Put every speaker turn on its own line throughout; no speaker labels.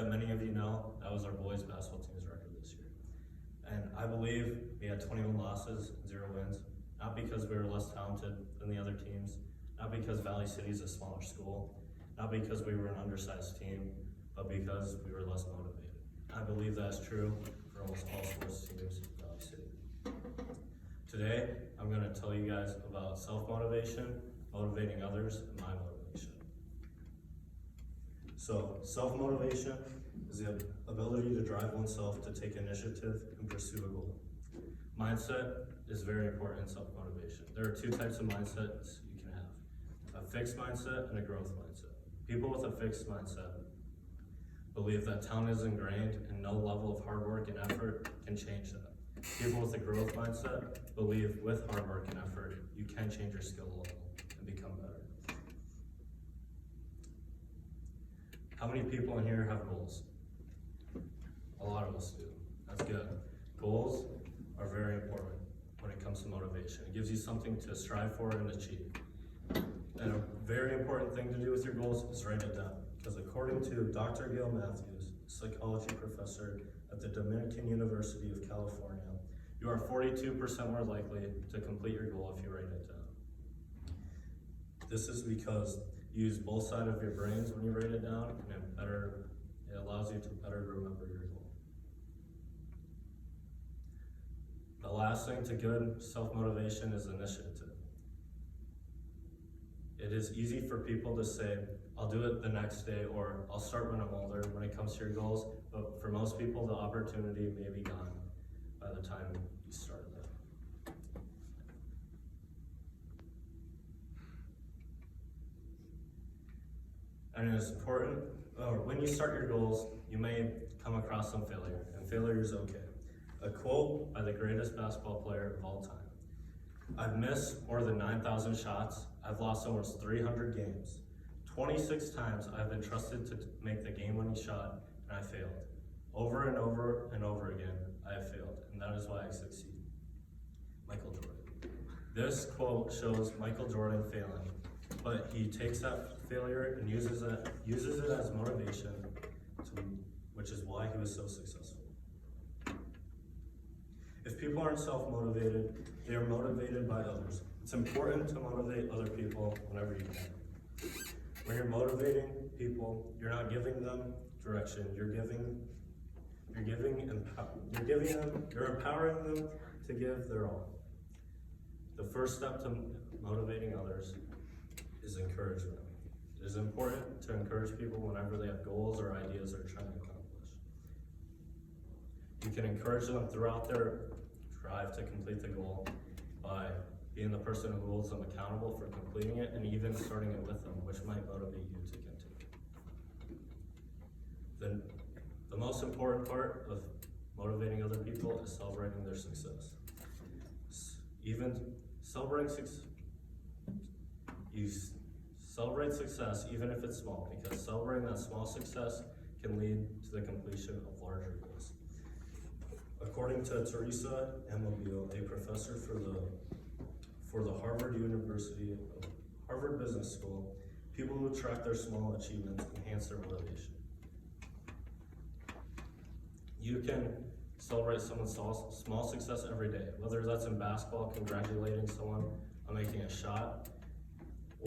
bet many of you know, that was our boys basketball team's record this year. And I believe we had 21 losses and 0 wins, not because we were less talented than the other teams, not because Valley City is a smaller school, not because we were an undersized team, but because we were less motivated. I believe that's true for almost all sports teams in Valley City. Today, I'm going to tell you guys about self-motivation, motivating others, and my motivation. So, self-motivation is the ability to drive oneself to take initiative and pursue a goal. Mindset is very important in self-motivation. There are 2 types of mindsets you can have: a fixed mindset and a growth mindset. People with a fixed mindset believe that talent is ingrained and no level of hard work and effort can change that. People with a growth mindset believe with hard work and effort, you can change your skill level and become better. How many people in here have goals? A lot of us do. That's good. Goals are very important when it comes to motivation. It gives you something to strive for and achieve. And a very important thing to do with your goals is write it down. Because according to Dr. Gail Matthews, psychology professor at the Dominican University of California, you are 42% more likely to complete your goal if you write it down. This is because you use both sides of your brains when you write it down, and it allows you to better remember your goal. The last thing to good self-motivation is initiative. It is easy for people to say, I'll do it the next day, or I'll start when I'm older when it comes to your goals, but for most people, the opportunity may be gone by the time you start them. And it is important, when you start your goals, you may come across some failure, and failure is okay. A quote by the greatest basketball player of all time: I've missed more than 9,000 shots. I've lost almost 300 games. 26 times I've been trusted to make the game-winning shot, and I failed. Over and over and over again, I have failed, and that is why I succeed. Michael Jordan. This quote shows Michael Jordan failing, but he takes that failure and uses it as motivation, which is why he was so successful. If people aren't self-motivated, they are motivated by others. It's important to motivate other people whenever you can. When you're motivating people, you're not giving them direction. You're empowering them to give their all. The first step to motivating others is encouragement. It is important to encourage people whenever they have goals or ideas they're trying to accomplish. You can encourage them throughout their drive to complete the goal by being the person who holds them accountable for completing it, and even starting it with them, which might motivate you to continue. The most important part of motivating other people is celebrating their success. Even celebrating success, you celebrate success even if it's small, because celebrating that small success can lead to the completion of larger goals. According to Teresa Mobile, a professor for the Harvard Business School, people who track their small achievements enhance their motivation. You can celebrate someone's small success every day, whether that's in basketball, congratulating someone on making a shot,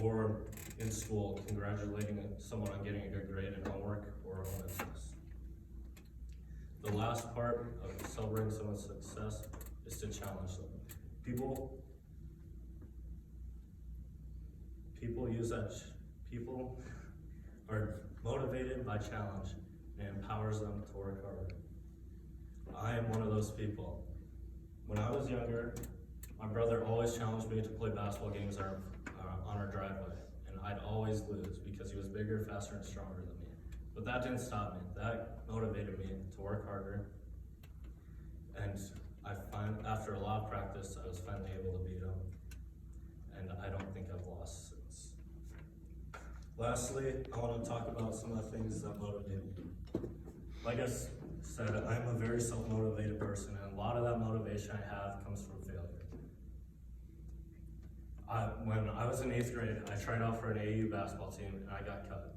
or in school, congratulating someone on getting a good grade in homework or on a test. The last part of celebrating someone's success is to challenge them. People are motivated by challenge, and it empowers them to work harder. I am one of those people. When I was younger, my brother always challenged me to play basketball games on our driveway, and I'd always lose because he was bigger, faster, and stronger than me. But that didn't stop me. That motivated me to work harder, and after a lot of practice, I was finally able to beat him, and I don't think I've lost since. Lastly, I want to talk about some of the things that motivate me. Like I said, I'm a very self-motivated person, and a lot of that motivation I have comes from failure. When I was in 8th grade, I tried out for an AAU basketball team, and I got cut.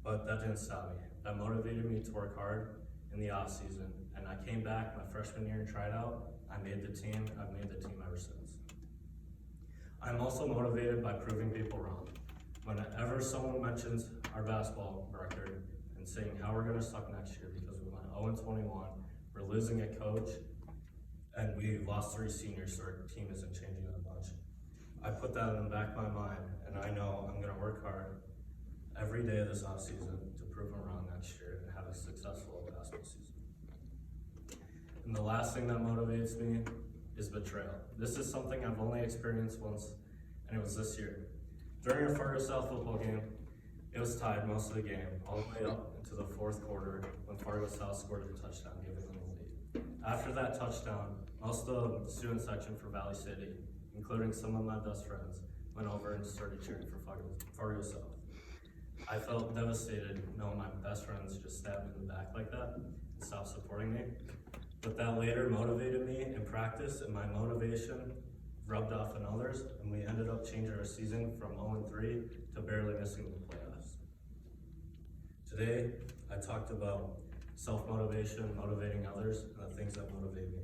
But that didn't stop me. that motivated me to work hard in the off season. And I came back my freshman year and tried out. I made the team. I've made the team ever since. I'm also motivated by proving people wrong. Whenever someone mentions our basketball record and saying how we're gonna suck next year because we went 0-21, we're losing a coach, and we lost 3 seniors, so our team isn't changing that much. I put that in the back of my mind, and I know I'm gonna work hard every day of this off season to prove them wrong next year and have a successful basketball season. And the last thing that motivates me is betrayal. This is something I've only experienced once, and it was this year. During a Fargo South football game, it was tied most of the game, all the way up into the 4th quarter when Fargo South scored a touchdown, giving them the lead. After that touchdown, most of the student section for Valley City, including some of my best friends, went over and started cheering for Fargo South. I felt devastated knowing my best friends just stabbed me in the back like that and stopped supporting me. But that later motivated me in practice, and my motivation rubbed off on others, and we ended up changing our season from 0-3 to barely missing the playoffs. Today, I talked about self-motivation, motivating others, and the things that motivate me.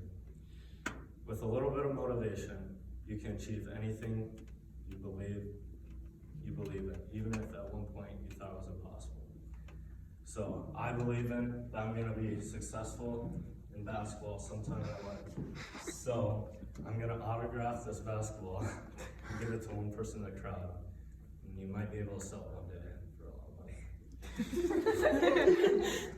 With a little bit of motivation, you can achieve anything you believe in, even if at one point you thought it was impossible. So I believe that I'm gonna be successful in basketball sometime in my life. So I'm gonna autograph this basketball and give it to one person in the crowd. And you might be able to sell it one day for a lot of money.